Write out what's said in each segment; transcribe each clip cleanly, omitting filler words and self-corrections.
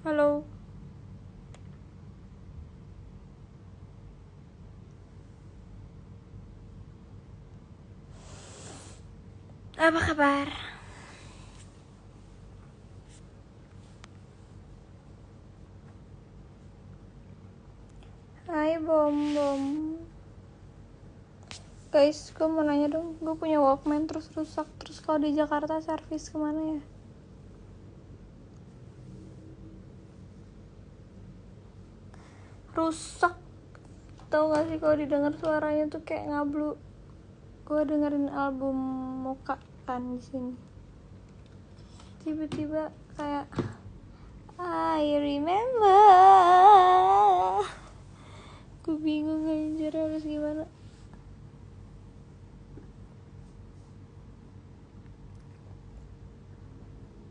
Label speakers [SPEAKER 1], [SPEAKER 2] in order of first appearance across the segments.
[SPEAKER 1] Halo. Apa kabar? Hai Bom. Guys, gue mau nanya dong. Gue punya Walkman terus rusak. Terus kalau di Jakarta servis kemana ya? Rusak. Tau gak sih kalau didengar suaranya tuh kayak ngablu. Gue dengerin album Moka kan di sini. Tiba-tiba kayak I remember. Gue bingung anjir harus gimana.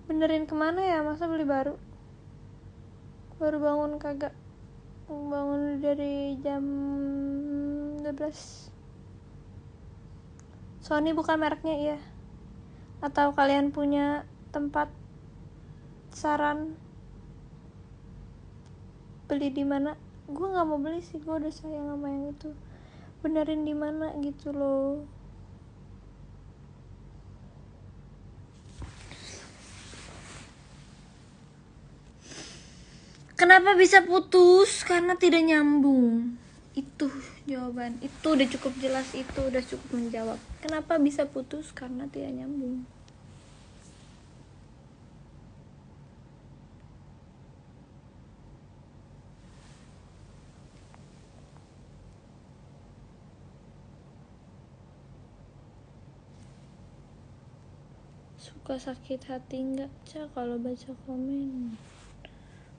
[SPEAKER 1] Benerin kemana ya? Masa beli baru? Baru bangun kagak. Bangun dari jam 12. Sony bukan mereknya ya? Atau kalian punya tempat saran beli di mana? Gue nggak mau beli sih, gue udah sayang sama yang itu. Benerin di mana gitu loh. Kenapa bisa putus? Karena tidak nyambung. Itu jawaban. Itu udah cukup jelas, itu udah cukup menjawab. Kenapa bisa putus? Karena tidak nyambung. Suka sakit hati nggak, Ca, kalau baca komen?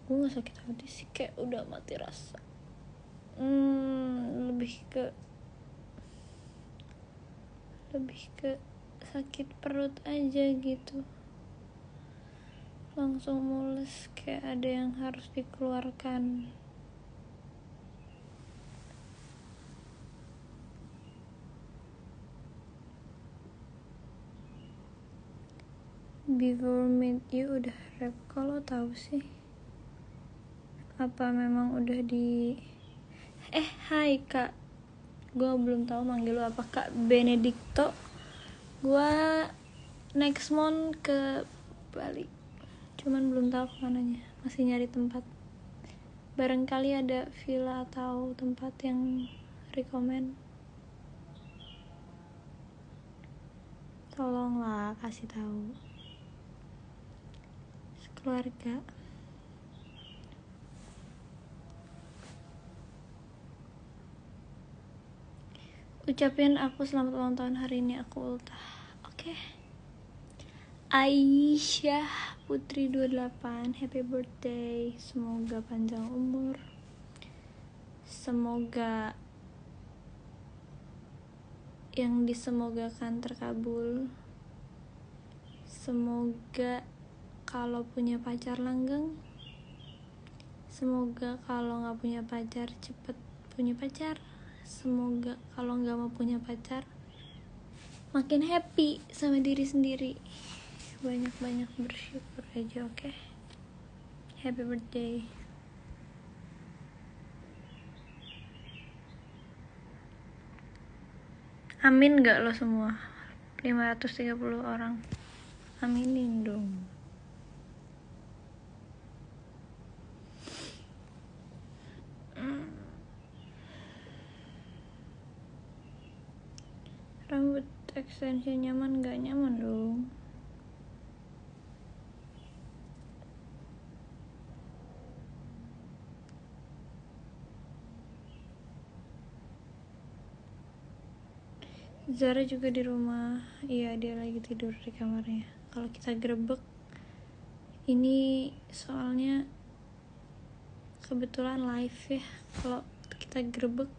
[SPEAKER 1] Gue nggak sakit hati sih, kayak udah mati rasa. lebih ke sakit perut aja gitu, langsung mules, kayak ada yang harus dikeluarkan. Before Meet You udah rap, kalau tahu sih. Apa memang udah di hai Kak, gue belum tahu manggil lu apa. Kak Benedicto. Gue next month ke Bali, cuman belum tahu kemananya, masih nyari tempat. Barangkali ada villa atau tempat yang rekomend, tolonglah kasih tahu. Keluarga. Ucapin aku selamat ulang tahun hari ini, aku ultah. Oke. Aisyah Putri 28, happy birthday. Semoga panjang umur. Semoga yang disemogakan terkabul. Semoga kalau punya pacar langgeng. Semoga kalau gak punya pacar cepet punya pacar. Semoga kalau gak mau punya pacar makin happy sama diri sendiri. Banyak-banyak bersyukur aja, oke? Happy birthday. Amin gak lo semua 530 orang? Aminin dong. Rambut extension nyaman gak? Nyaman dong. Zara juga di rumah. Iya, dia lagi tidur di kamarnya. Kalau kita grebek ini soalnya kebetulan live ya. Kalau kita grebek,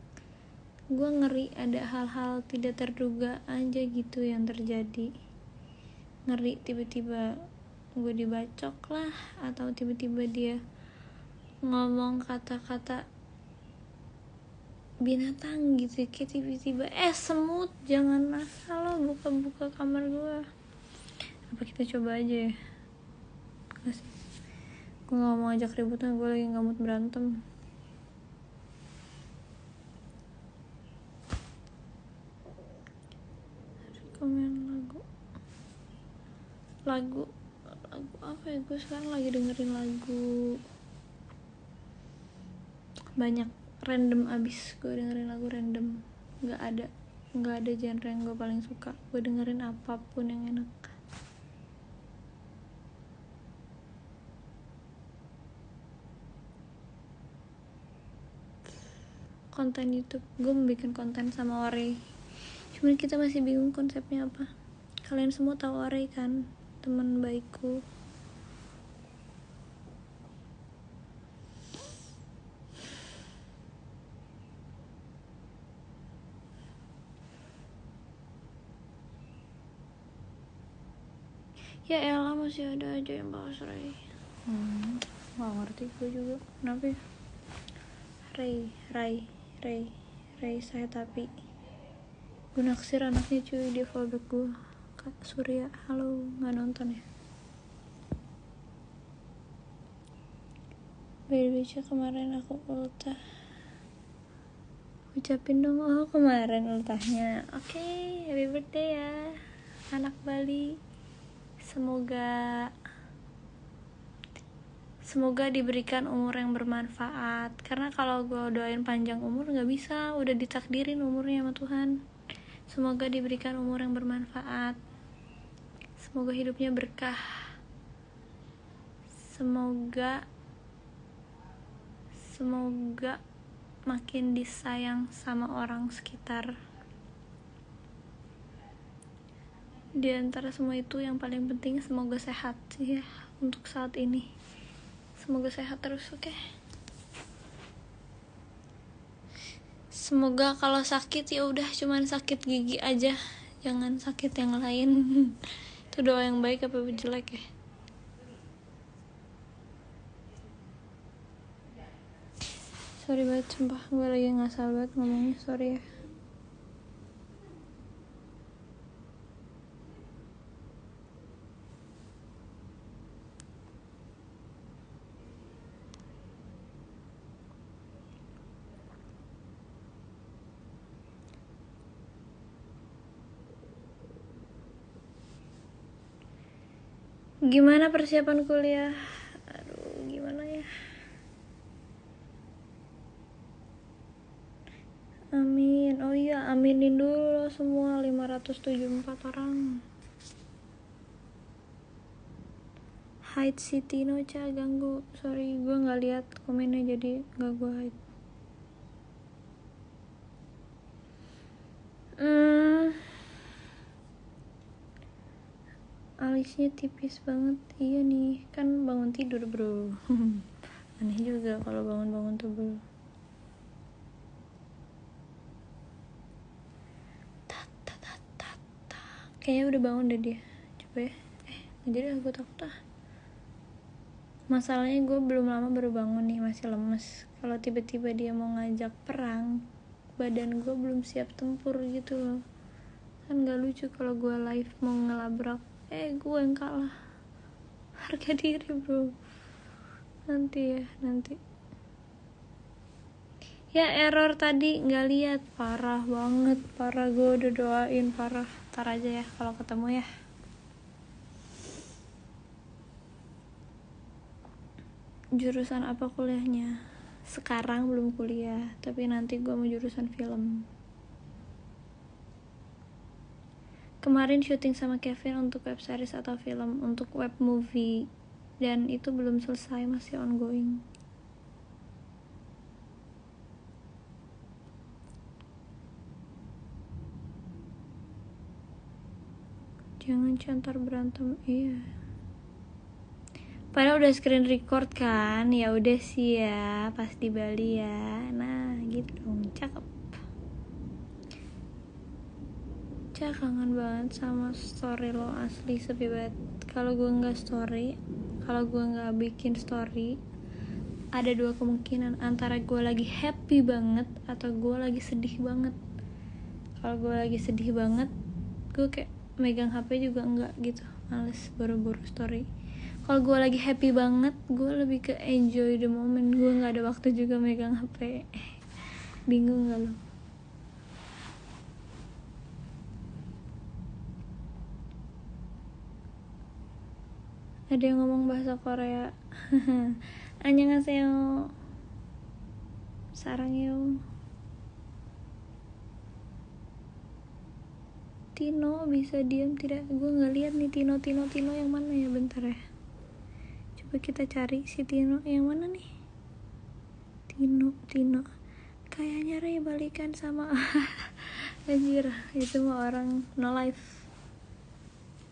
[SPEAKER 1] gue ngeri ada hal-hal tidak terduga aja gitu yang terjadi. Ngeri tiba-tiba gue dibacok lah, atau tiba-tiba dia ngomong kata-kata binatang gitu, kayak tiba-tiba semut. Jangan asal lo buka-buka kamar gue. Apa kita coba aja ya? Gue gak mau ajak ributnya, gue lagi gak mood berantem. Komen lagu apa ya, gue sekarang lagi dengerin lagu banyak, random abis. Gue dengerin lagu random, nggak ada genre yang gue paling suka. Gue dengerin apapun yang enak. Konten YouTube, gue mau bikin konten sama Ore, cuman kita masih bingung konsepnya apa. Kalian semua tahu Ore kan, teman baikku. Ya elah, masih ada aja yang bahas Ray. Gak ngerti gue juga kenapa ya. Ray saya tapi gue naksir anaknya cuy, dia fallback gue. Kak Surya, halo, gak nonton ya? Beca kemarin aku ultah, ucapin dong. Oh kemarin ultahnya. Oke, happy birthday ya anak Bali. Semoga diberikan umur yang bermanfaat. Karena kalau gue doain panjang umur gak bisa, udah ditakdirin umurnya sama Tuhan. Semoga diberikan umur yang bermanfaat. Semoga hidupnya berkah. Semoga makin disayang sama orang sekitar. Di antara semua itu yang paling penting semoga sehat sih ya untuk saat ini. Semoga sehat terus, oke? Semoga kalau sakit ya udah cuman sakit gigi aja, jangan sakit yang lain. Itu doa yang baik apa jelek ya? Sorry banget, sumpah gue lagi gak sabar ngomongnya, sorry ya. Gimana persiapan kuliah? Aduh, gimana ya? Amin. Oh iya, aminin dulu loh semua 574 orang. Hide Siti Nocha ganggu. Sorry, gue gak lihat komennya jadi gak gue hide. Alisnya tipis banget. Iya nih, kan bangun tidur bro. Aneh juga kalau bangun-bangun tuh bro. Kayaknya udah bangun deh dia. Coba ya. Jadi aku takut ah. Masalahnya gue belum lama baru bangun nih, masih lemes. Kalau tiba-tiba dia mau ngajak perang, badan gue belum siap tempur gitu loh. Kan gak lucu kalau gue live mau ngelabrak, gue yang kalah. Harga diri bro. Nanti ya error tadi nggak lihat, parah banget, parah. Gue udah doain parah. Ntar aja ya kalau ketemu ya. Jurusan apa kuliahnya? Sekarang belum kuliah, tapi nanti gue mau jurusan film. Kemarin syuting sama Kevin untuk web series atau film, untuk web movie, dan itu belum selesai, masih ongoing. Jangan cantar berantem, iya. Padahal udah screen record kan, ya udah sih ya, pas di Bali ya. Nah, gitu dong, cakep. Kangen banget sama story lo, asli sepi banget. Kalau gue nggak bikin story, ada dua kemungkinan, antara gue lagi happy banget atau gue lagi sedih banget. Kalau gue lagi sedih banget, gue kayak megang HP juga enggak gitu, males buru-buru story. Kalau gue lagi happy banget, gue lebih ke enjoy the moment. Gue nggak ada waktu juga megang HP. Bingung nggak lo? Ada yang ngomong bahasa Korea. Annyeonghaseyo. Sarangyo. Tino bisa diam tidak? Gue nggak lihat nih Tino yang mana ya, bentar ya. Coba kita cari si Tino yang mana nih. Tino kayaknya Ray balikan sama anjir, itu mah orang no life.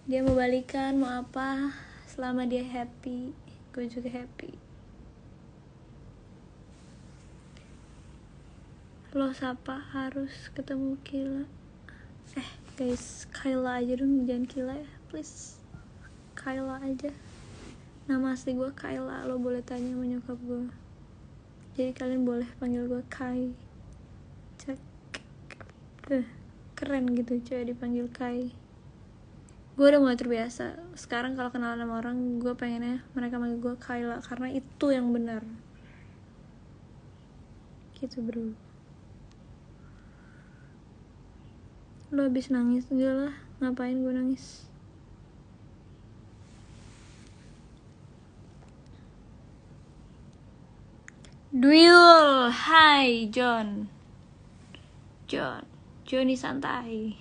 [SPEAKER 1] Dia mau balikan mau apa, selama dia happy gue juga happy. Lo siapa harus ketemu Kila? Guys, Kayla aja dong, jangan Kila ya please. Kayla aja, nama asli gue Kayla. Lo boleh tanya sama nyokap gue, jadi kalian boleh panggil gue Kai. Cek keren gitu coy dipanggil Kai. Gue udah mulai terbiasa sekarang kalau kenalan sama orang, gue pengennya mereka manggil gue Kayla karena itu yang benar gitu bro. Lo habis nangis? Enggak lah, ngapain gue nangis? Duel, hai Johnny santai.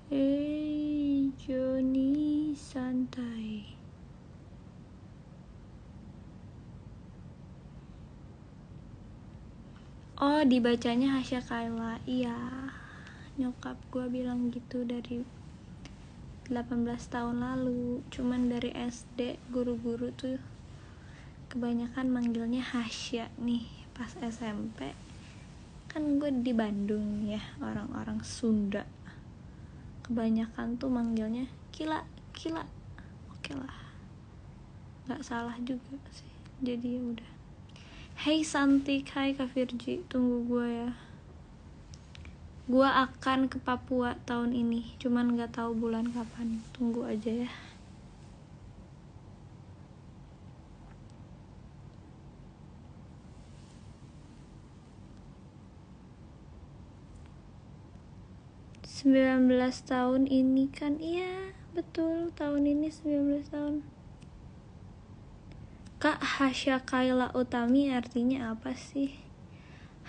[SPEAKER 1] Hey Johnny santai. Oh, dibacanya Hasya Kayla. Iya, nyokap gue bilang gitu dari 18 tahun lalu. Cuman dari SD guru-guru tuh kebanyakan manggilnya Hasya nih. Pas SMP kan gue di Bandung ya, orang-orang Sunda kebanyakan tuh manggilnya Kila. Oke lah, nggak salah juga sih, jadi ya udah. Hey Santik, hai Kak Virgi, tunggu gue ya. Gue akan ke Papua tahun ini, cuman gak tahu bulan kapan. Tunggu aja ya. Sembilan 19 tahun ini kan, iya betul, tahun ini 19 tahun. Kak, Hasya Kayla Utami artinya apa sih?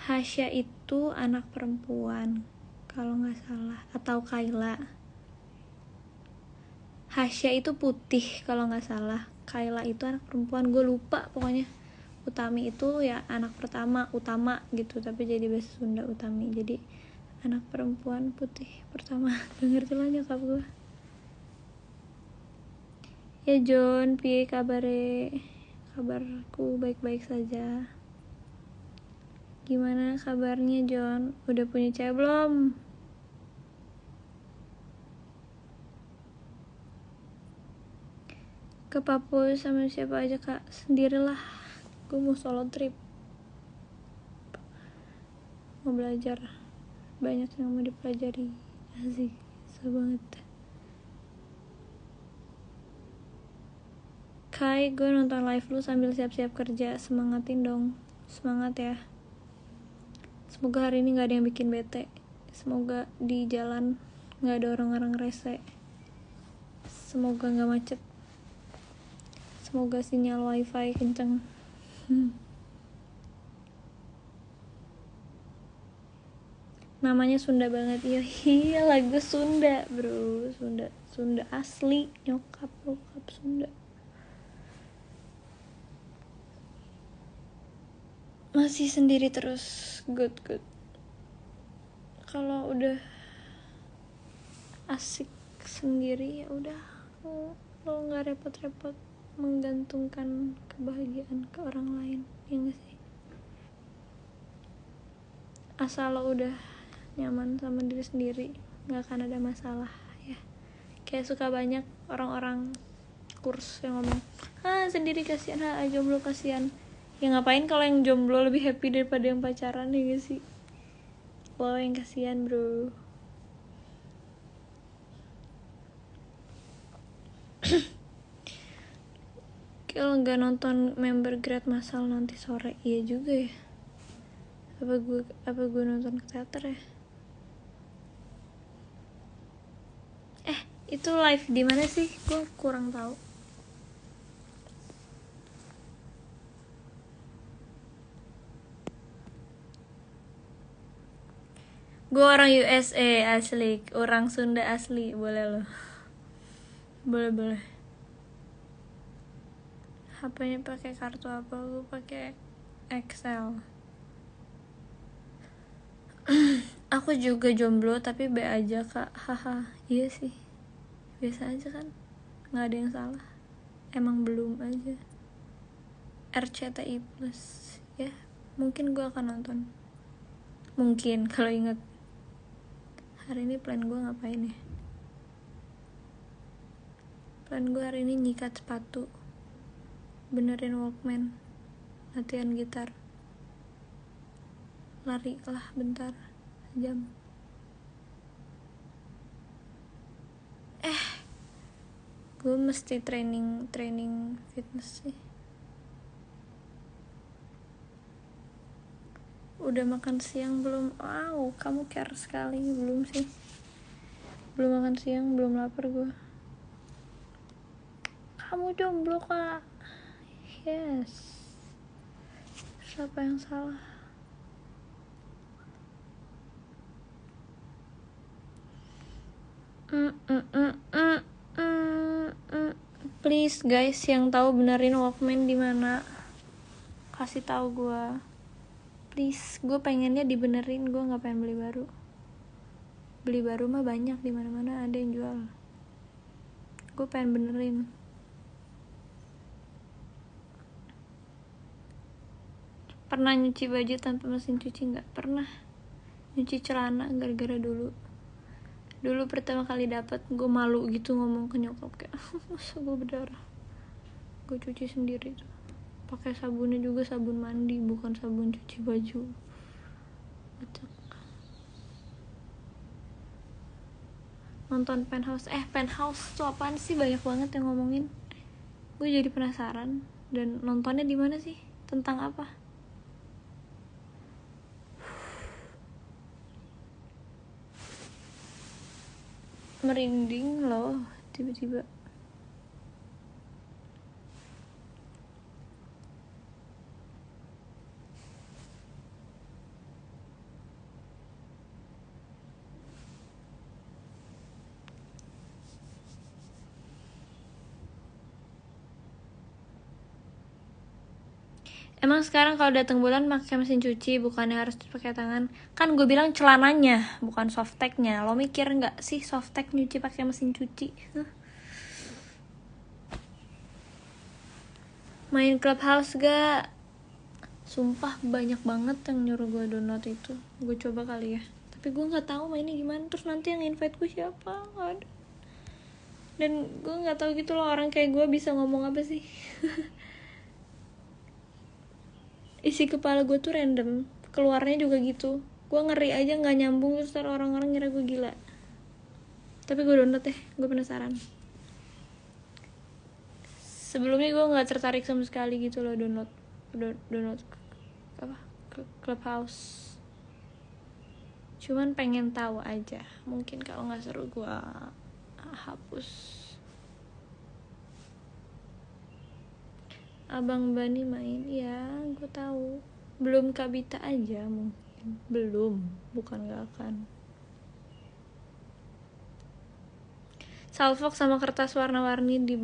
[SPEAKER 1] Hasya itu anak perempuan kalau gak salah, atau Kayla. Hasya itu putih kalau gak salah, Kayla itu anak perempuan, gue lupa pokoknya. Utami itu ya anak pertama, utama gitu, tapi jadi bahasa Sunda Utami, jadi anak perempuan putih pertama. Gak ngerti lah nyokap gue. Ya John, piye kabare? Kabarku baik-baik saja. Gimana kabarnya John? Udah punya cewek belum? Ke Papua sama siapa aja kak? Sendirilah, gue mau solo trip, mau belajar, banyak yang mau dipelajari. Asik, susah banget. Kai, gue nonton live lu sambil siap-siap kerja, semangatin dong. Semangat ya. Semoga hari ini gak ada yang bikin bete. Semoga di jalan gak ada orang-orang rese. Semoga gak macet. Semoga sinyal wifi kenceng. Namanya Sunda banget. Iya lagu Sunda bro. Sunda asli. Nyokap Sunda. Masih sendiri terus. Good. Kalau udah asik sendiri ya udah, lo nggak repot-repot menggantungkan kebahagiaan ke orang lain, ya nggak sih? Asal lo udah nyaman sama diri sendiri, nggak akan ada masalah ya. Kayak suka banyak orang-orang kurs yang ngomong, sendiri kasihan, jomblo kasihan. Ya ngapain kalau yang jomblo lebih happy daripada yang pacaran, ya gak sih? Lo yang kasihan bro. Kalau nggak nonton member Grade Masal nanti sore, iya juga ya. Apa gue nonton ke teater ya? Itu live di mana sih? Gue kurang tahu. Gue orang USA asli, orang Sunda asli, boleh loh. Boleh. HP-nya pakai kartu apa? Gue pakai Excel. Aku juga jomblo tapi be aja kak, haha. Iya sih, biasa aja kan, nggak ada yang salah. Emang belum aja. RCTI Plus ya, mungkin gue akan nonton. Mungkin kalau inget. Hari ini plan gue ngapain ya? Plan gue hari ini nyikat sepatu, benerin Walkman, latihan gitar, lari lah bentar jam. Gue mesti training fitness sih. Udah makan siang belum? Wow, kamu care sekali. Belum sih, belum makan siang, belum lapar gue. Kamu jomblo kak? Yes. Siapa yang salah? Please guys, yang tahu benerin Walkman di mana, kasih tahu gue. Please, gue pengennya dibenerin, gue nggak pengen beli baru. Beli baru mah banyak di mana-mana ada yang jual. Gue pengen benerin. Pernah nyuci baju tanpa mesin cuci nggak? Pernah. Nyuci celana gara-gara dulu pertama kali dapet, gue malu gitu ngomong ke nyokap kayak masa gue berdarah. Gue cuci sendiri tuh, pakai sabunnya juga sabun mandi, bukan sabun cuci baju. Betul. Nonton Penthouse tuh apaan sih? Banyak banget yang ngomongin. Gue jadi penasaran. Dan nontonnya di mana sih? Tentang apa? Merinding loh tiba-tiba. Emang sekarang kalau datang bulan pakai mesin cuci, bukannya harus pakai tangan? Kan gue bilang celananya, bukan softteknya. Lo mikir nggak sih softtek nyuci pakai mesin cuci? Main Clubhouse gak? Sumpah banyak banget yang nyuruh gue download itu. Gue coba kali ya. Tapi gue nggak tahu mainnya gimana. Terus nanti yang invite gue siapa? Nggak ada. Dan gue nggak tahu gitu loh, orang kayak gue bisa ngomong apa sih? Isi kepala gue tuh random, keluarnya juga gitu. Gue ngeri aja nggak nyambung, terus orang-orang ngira gue gila. Tapi gue download deh, gue penasaran. Sebelumnya gue nggak tertarik sama sekali gitu loh download apa Clubhouse. Cuman pengen tahu aja. Mungkin kalau nggak seru gue hapus. Abang Bani main, ya gue tahu. Belum Kabita aja mungkin. Belum, bukan nggak akan. Salfok sama kertas warna-warni di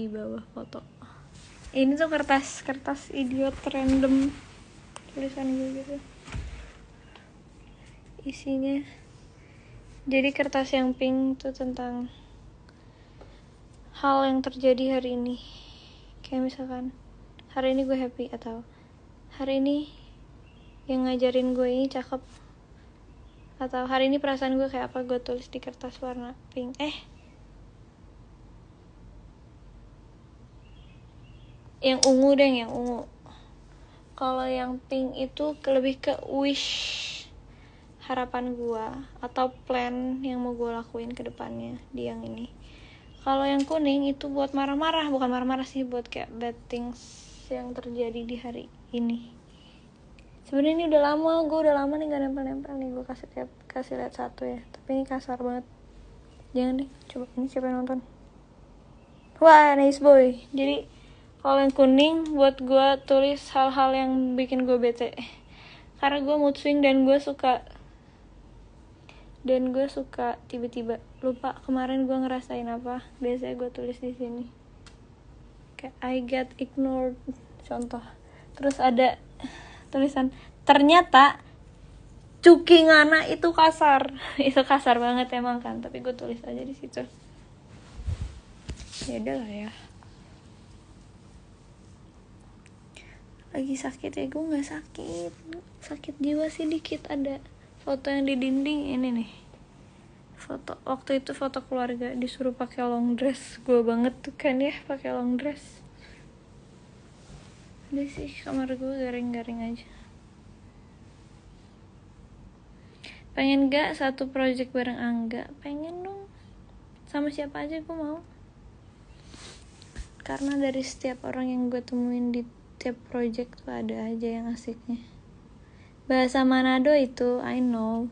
[SPEAKER 1] bawah foto. Ini tuh kertas idiot random, tulisan gue gitu. Isinya jadi kertas yang pink tuh tentang hal yang terjadi hari ini. Kayak misalkan hari ini gue happy, atau hari ini yang ngajarin gue ini cakep, atau hari ini perasaan gue kayak apa, gue tulis di kertas warna pink. Yang ungu deh, yang ungu. Kalau yang pink itu lebih ke wish, harapan gue atau plan yang mau gue lakuin ke depannya di yang ini. Kalau yang kuning itu buat marah-marah, bukan marah-marah sih, buat kayak bad things yang terjadi di hari ini. Sebenarnya ini udah lama, gue udah lama nih gak nempel-nempel nih. Gue kasih lihat satu ya, tapi ini kasar banget. Jangan deh, coba ini siapa yang nonton? Wah, nice boy. Jadi kalau yang kuning buat gue tulis hal-hal yang bikin gue bete, karena gue mood swing dan gue suka tiba-tiba lupa kemarin gue ngerasain apa. Biasanya gue tulis di sini kayak I get ignored contoh. Terus ada tulisan ternyata cuki ngana itu kasar. Itu kasar banget emang kan, tapi gue tulis aja di situ. Ya udah lah ya. Lagi sakit ya, gue nggak sakit jiwa sih dikit. Ada foto yang di dinding ini nih, foto waktu itu foto keluarga disuruh pakai long dress. Gue banget tuh kan ya pakai long dress. Udah sih, kamar gue garing-garing aja. Pengen gak satu project bareng Angga? Pengen dong, sama siapa aja gue mau. Karena dari setiap orang yang gue temuin di tiap project tuh ada aja yang asiknya. Bahasa Manado itu I know.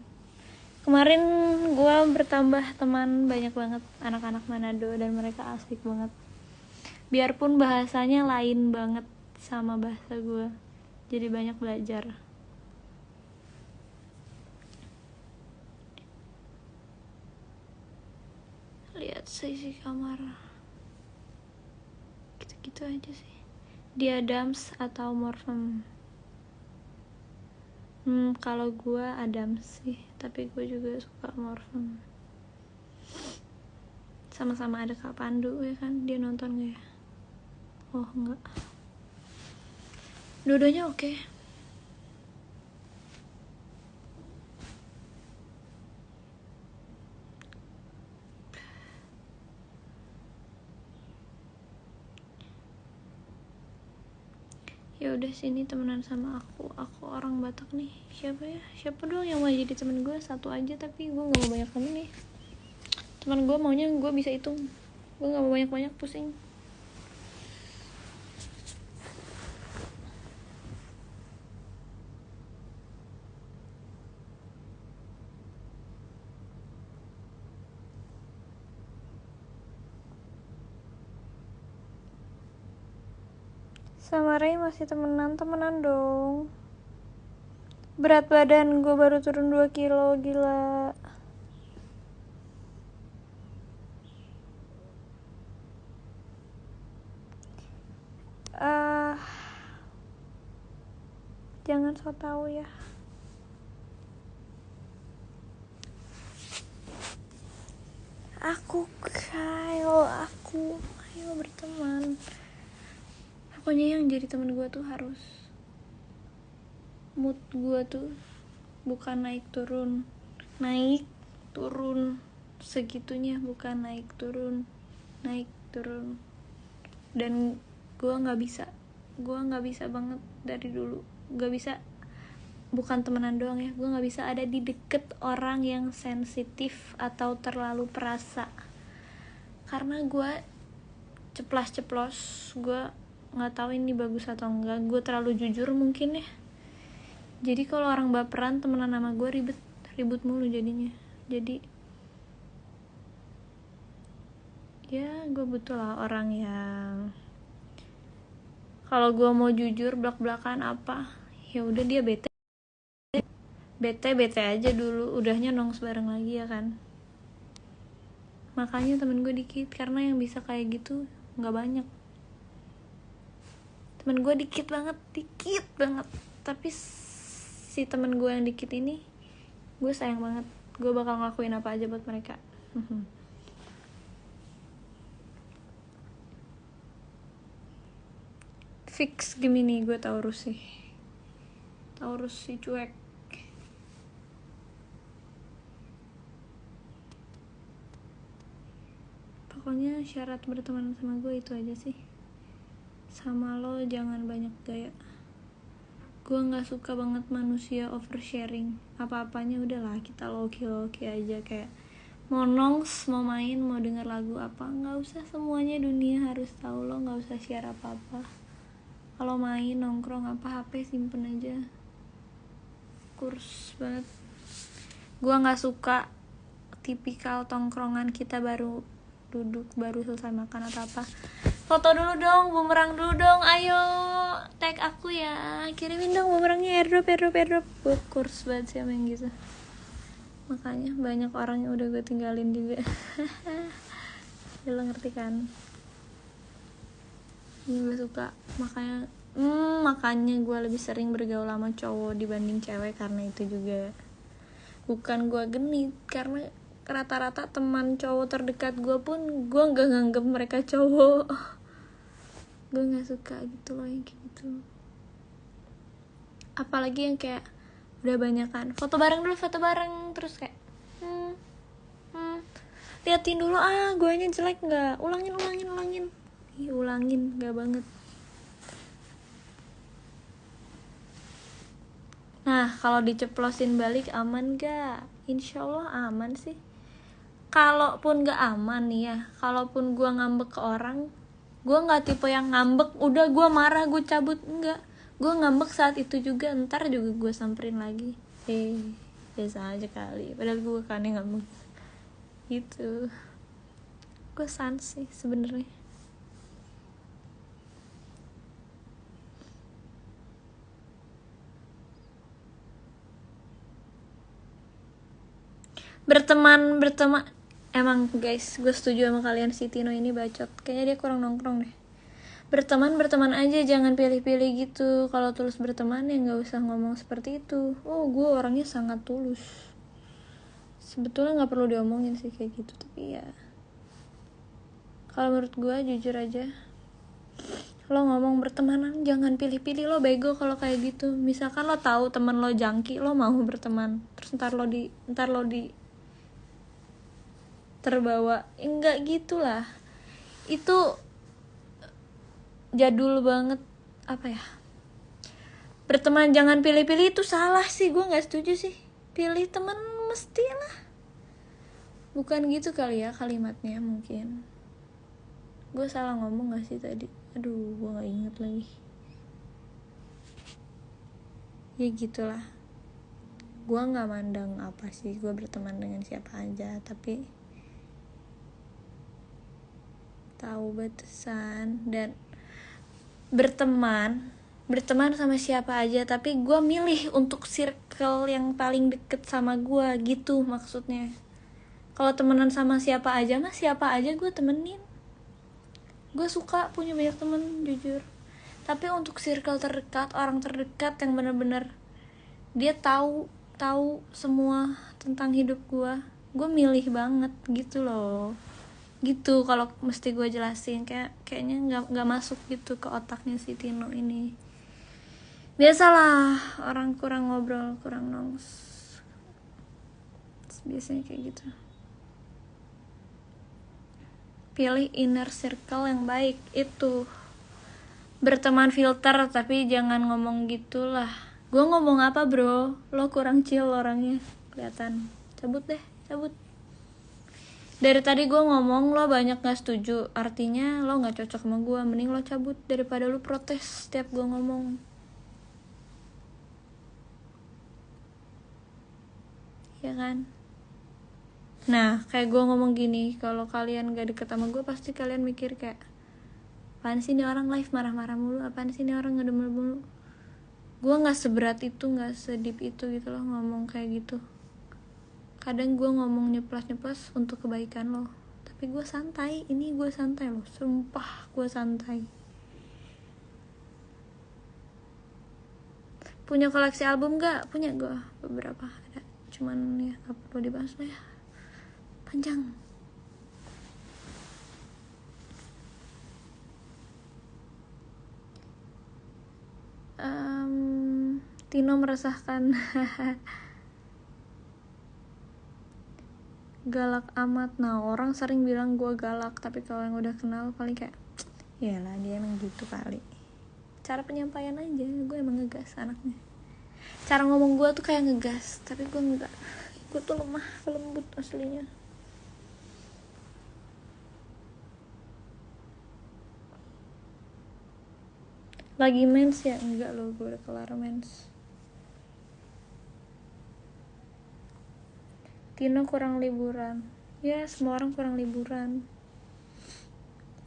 [SPEAKER 1] Kemarin gue bertambah teman banyak banget anak-anak Manado dan mereka asik banget. Biarpun bahasanya lain banget sama bahasa gue, jadi banyak belajar. Lihat sisi kamar, gitu-gitu aja sih. Dia Adams atau Morphem? Kalau gue Adams sih, tapi gue juga suka Morphem. Sama-sama ada Kak Pandu ya kan, dia nonton gak ya? Oh enggak, dua-duanya oke. Ya udah, sini temenan sama aku orang Batak nih. Siapa dong yang mau jadi temen gue? Satu aja, tapi gue nggak mau banyak temen nih. Teman gue maunya gue bisa hitung, gue nggak mau banyak pusing. Sama Ray masih temenan dong. Berat badan gue baru turun 2 kilo, gila. Jangan so tau ya. Ayo berteman. Pokoknya yang jadi teman gue tuh harus mood gue tuh bukan naik turun segitunya, bukan naik turun. Dan gue nggak bisa banget dari dulu, nggak bisa. Bukan temenan doang ya, gue nggak bisa ada di deket orang yang sensitif atau terlalu perasa, karena gue ceplos, gue nggak tahu ini bagus atau enggak. Gue terlalu jujur mungkin ya, jadi kalau orang baperan temenan sama gue ribut mulu jadinya. Jadi ya gue butuh lah orang yang kalau gue mau jujur belak-belakan apa, ya udah dia bete aja dulu, udahnya nongs bareng lagi ya kan. Makanya temen gue dikit, karena yang bisa kayak gitu nggak banyak. Temen gue dikit banget. Tapi si temen gue yang dikit ini gue sayang banget. Gue bakal ngelakuin apa aja buat mereka. Fix Gemini, gue Taurus sih cuek. Pokoknya syarat berteman sama gue itu aja sih. Sama lo jangan banyak gaya. Gue nggak suka banget manusia oversharing. Apa-apanya udahlah kita low key aja, kayak mau nongs, mau main, mau denger lagu apa, nggak usah semuanya dunia harus tahu. Lo nggak usah share apa-apa. Kalau main nongkrong apa, HP simpen aja. Kurs banget. Gua nggak suka tipikal tongkrongan kita baru duduk, baru selesai makan atau apa, foto dulu dong, bumerang dulu dong, ayo tag aku ya, kirimin dong bumerangnya, airdrop. Gue kurs banget sih sama yang gitu. Makanya banyak orang yang udah gue tinggalin juga. Ya lo ngerti kan? Ini gue suka, makanya gue lebih sering bergaul sama cowok dibanding cewek karena itu juga. Bukan gue genit, karena rata-rata teman cowok terdekat gue pun gue nggak nganggep mereka cowok. Gue nggak suka gitu loh yang kayak gitu. Apalagi yang kayak udah banyakan foto bareng terus kayak liatin dulu guanya jelek nggak, ulangin. Ih, ulangin nggak banget. Nah, kalau diceplosin balik aman gak? Insya Allah aman sih. Kalaupun gak aman nih ya, kalaupun gue ngambek ke orang, gue gak tipe yang ngambek udah gue marah gue cabut, enggak. Gue ngambek saat itu juga, ntar juga gue samperin lagi. Biasa aja kali, padahal gue kan yang ngambek gitu. Gue sans sih sebenarnya. Berteman emang guys, gue setuju sama kalian, si Tino ini bacot. Kayaknya dia kurang nongkrong deh. Berteman aja, jangan pilih-pilih gitu. Kalau tulus berteman ya nggak usah ngomong seperti itu. Gue orangnya sangat tulus. Sebetulnya nggak perlu diomongin sih kayak gitu, tapi ya kalau menurut gue jujur aja, lo ngomong bertemanan jangan pilih-pilih. Lo bego kalau kayak gitu. Misalkan lo tahu teman lo jangki, lo mau berteman, terus ntar lo di terbawa, enggak gitulah. Itu jadul banget, apa ya, berteman jangan pilih-pilih itu salah sih. Gue nggak setuju sih, pilih teman mestilah. Bukan gitu kali ya kalimatnya, mungkin gue salah ngomong nggak sih tadi, aduh gue nggak inget lagi. Ya gitulah, gue nggak mandang apa sih gue berteman dengan siapa aja, tapi tahu batasan. Dan berteman sama siapa aja, tapi gue milih untuk circle yang paling deket sama gue gitu maksudnya. Kalau temenan sama siapa aja gue temenin. Gue suka punya banyak temen jujur, tapi untuk circle terdekat, orang terdekat yang bener-bener dia tahu semua tentang hidup gue milih banget gitu loh. Gitu kalau mesti gue jelasin, kayaknya nggak masuk gitu ke otaknya si Tino ini. Biasalah, orang kurang ngobrol, kurang nongs, biasanya kayak gitu. Pilih inner circle yang baik, itu berteman filter, tapi jangan ngomong gitulah. Gue ngomong apa bro, lo kurang chill orangnya kelihatan. Cabut. Dari tadi gue ngomong lo banyak gak setuju, artinya lo gak cocok sama gue. Mending lo cabut daripada lo protes setiap gue ngomong. Ya kan? Nah, kayak gue ngomong gini, kalau kalian gak deket sama gue, pasti kalian mikir kayak, apaan sih ini orang live marah-marah mulu, apaan sih ini orang ngedumel mulu. Gue gak seberat itu, gak sedip itu gitu loh ngomong kayak gitu. Kadang gue ngomong nyeplas untuk kebaikan lo, tapi gue santai. Ini gue santai loh, sumpah gue santai. Punya koleksi album gak? Punya gue beberapa, ada. Cuman ya gak perlu dibahas lah ya, panjang. Tino meresahkan. Galak amat. Nah, orang sering bilang gue galak, tapi kalau yang udah kenal paling kayak, yalah dia emang gitu kali. Cara penyampaian aja, gue emang ngegas anaknya. Cara ngomong gue tuh kayak ngegas, tapi gue enggak. Gue tuh lemah, lembut aslinya. Lagi mens ya? Enggak loh, gue udah kelar mens. Tino kurang liburan. Ya, semua orang kurang liburan.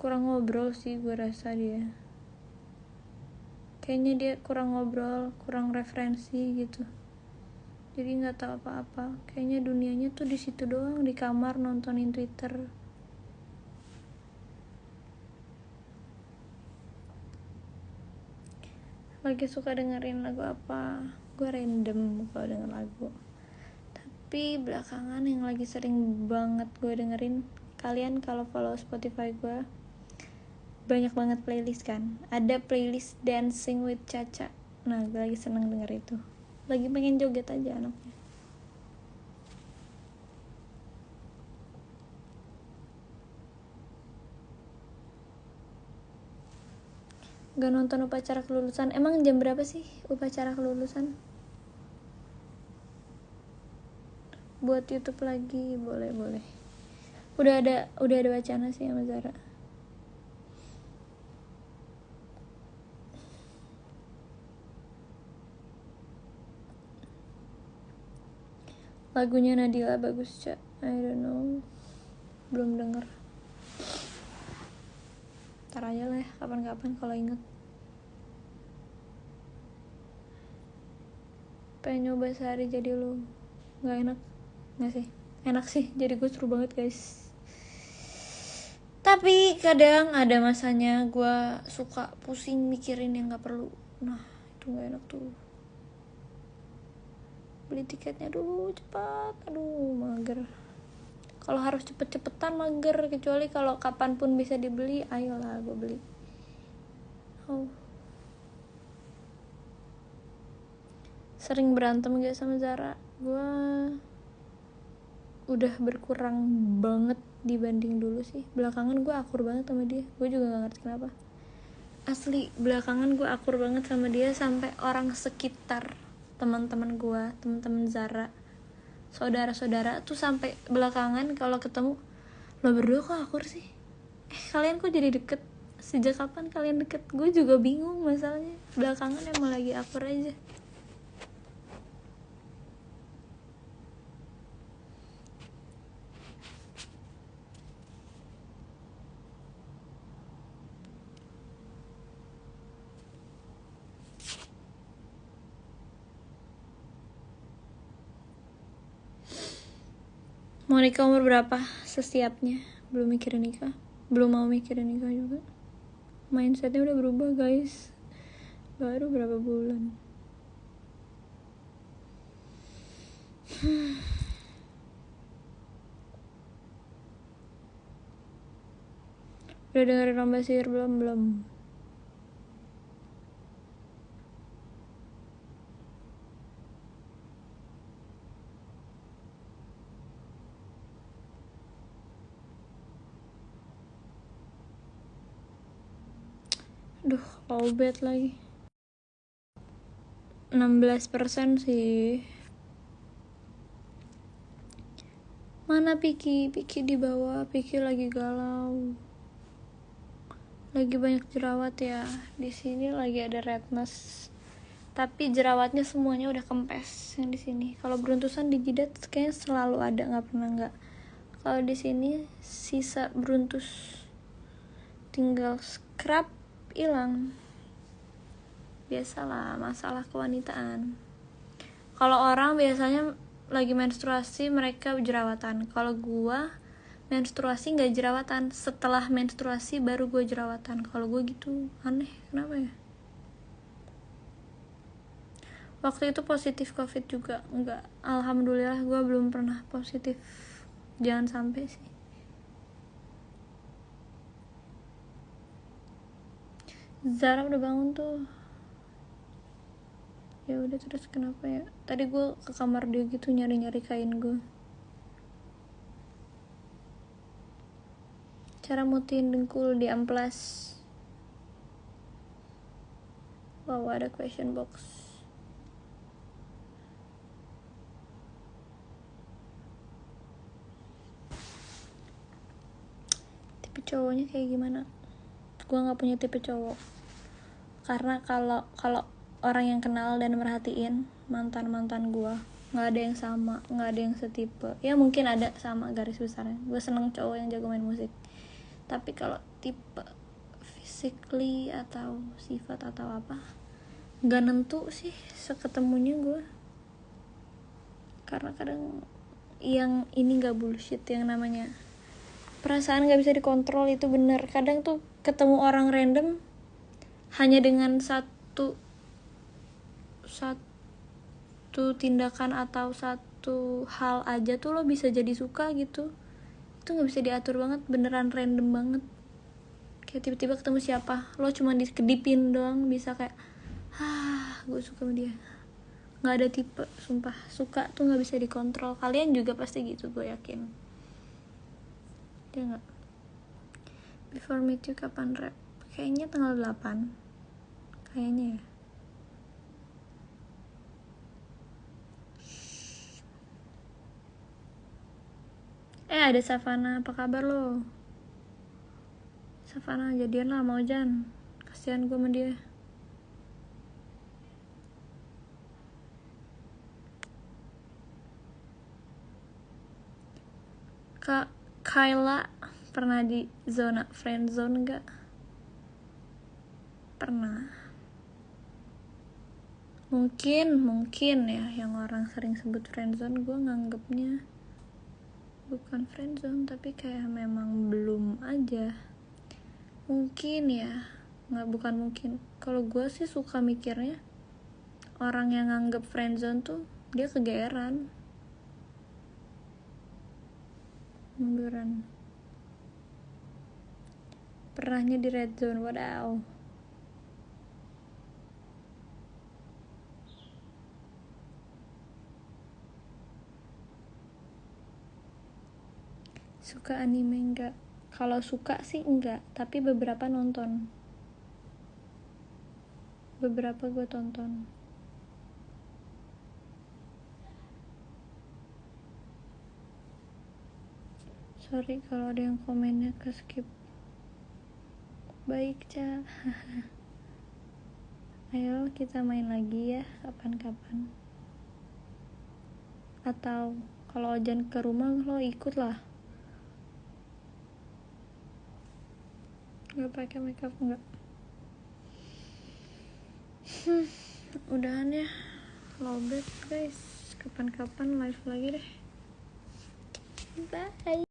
[SPEAKER 1] Kurang ngobrol sih gue rasa dia. Kayaknya dia kurang ngobrol, kurang referensi gitu. Jadi nggak tahu apa-apa. Kayaknya dunianya tuh di situ doang, di kamar nontonin Twitter. Lagi suka dengerin lagu apa? Gue random kalau denger lagu. Tapi belakangan yang lagi sering banget gue dengerin, kalian kalau follow Spotify gue, banyak banget playlist kan. Ada playlist Dancing with Caca. Nah, gue lagi seneng denger itu. Lagi pengen joget aja anaknya. Gak nonton upacara kelulusan. Emang jam berapa sih upacara kelulusan? Buat YouTube lagi, boleh. Udah ada wacana sih sama Zara. Lagunya Nadila bagus, Cak. I don't know. Belum denger. Ntar aja lah ya, kapan-kapan kalau inget. Pengen nyoba sehari jadi lu. Gak enak? Gak sih? Enak sih, jadi gue seru banget guys. Tapi kadang ada masanya gue suka pusing mikirin yang gak perlu. Nah, itu gak enak tuh. Beli tiketnya dulu cepat. Aduh, mager. Kalau harus cepet-cepetan mager, kecuali kalau kapanpun bisa dibeli, ayolah gue beli. Oh. Sering berantem gak sama Zara? Gue udah berkurang banget dibanding dulu sih. Belakangan gue akur banget sama dia. Gue juga gak ngerti kenapa. Asli, belakangan gue akur banget sama dia sampai orang sekitar, teman-teman gue, teman-teman Zara, saudara-saudara tuh sampai belakangan kalau ketemu, lo berdua kok akur sih? Kalian kok jadi deket? Sejak kapan kalian deket? Gue juga bingung masalahnya. Belakangan emang lagi akur aja. Mau nikah umur berapa? Sesiapnya. Belum mikirin nikah. Belum mau mikirin nikah juga. Mindsetnya udah berubah guys. Baru berapa bulan. Udah dengerin Lomba Sihir belum? Duh, lowbat lagi. 16% sih. Mana Piki? Piki di bawah. Piki lagi galau. Lagi banyak jerawat ya. Di sini lagi ada redness. Tapi jerawatnya semuanya udah kempes yang di sini. Kalau beruntusan di jidat kayaknya selalu ada, nggak pernah nggak. Kalau di sini sisa beruntus. Tinggal scrub hilang. Biasalah masalah kewanitaan. Kalau orang biasanya lagi menstruasi mereka jerawatan. Kalau gua menstruasi nggak jerawatan, setelah menstruasi baru gue jerawatan. Kalau gue gitu aneh, kenapa ya? Waktu itu positif covid juga enggak, alhamdulillah gue belum pernah positif, jangan sampai sih. Zara udah bangun tuh. Ya udah, terus kenapa ya? Tadi gue ke kamar dia gitu nyari kain gue. Cara mutiin dengkul di amplas. Wow, ada question box. Tipe cowoknya kayak gimana? Gue nggak punya tipe cowok. Karena kalau kalau orang yang kenal dan merhatiin mantan gue, nggak ada yang sama, nggak ada yang setipe. Ya mungkin ada sama garis besarnya, gue seneng cowok yang jago main musik, tapi kalau tipe physically atau sifat atau apa nggak nentu sih seketemunya gue. Karena kadang yang ini nggak bullshit, yang namanya perasaan nggak bisa dikontrol itu bener. Kadang tuh ketemu orang random hanya dengan satu tindakan atau satu hal aja tuh lo bisa jadi suka gitu. Itu nggak bisa diatur banget, beneran random banget. Kayak tiba-tiba ketemu siapa, lo cuma dikedipin doang bisa kayak gue suka sama dia. Nggak ada tipe, sumpah. Suka tuh nggak bisa dikontrol. Kalian juga pasti gitu, gue yakin. Ya nggak? Before Meet You kapan rap? Kayaknya tanggal 8. Kayaknya ya. Ada Savana, apa kabar lo? Savana jadian lah sama Ojan. Kasihan gue sama dia. Kak Kayla pernah di zona friend zone gak? Pernah. Mungkin ya yang orang sering sebut friend zone, gue nganggepnya bukan friend zone, tapi kayak memang belum aja. Mungkin ya, bukan mungkin. Kalau gue sih suka mikirnya orang yang nganggep friend zone tuh dia kegeeran, munduran. Pernahnya di red zone, wadaw. Suka anime enggak? Kalau suka sih enggak, tapi beberapa nonton. Beberapa gue tonton. Sorry kalau ada yang komennya ke skip. Baik, Ca. Ayo kita main lagi ya kapan-kapan. Atau kalau Ojan ke rumah lo ikut lah. Gak pakai makeup enggak? Udahan ya. Lowbat guys. Kapan-kapan live lagi deh. Bye.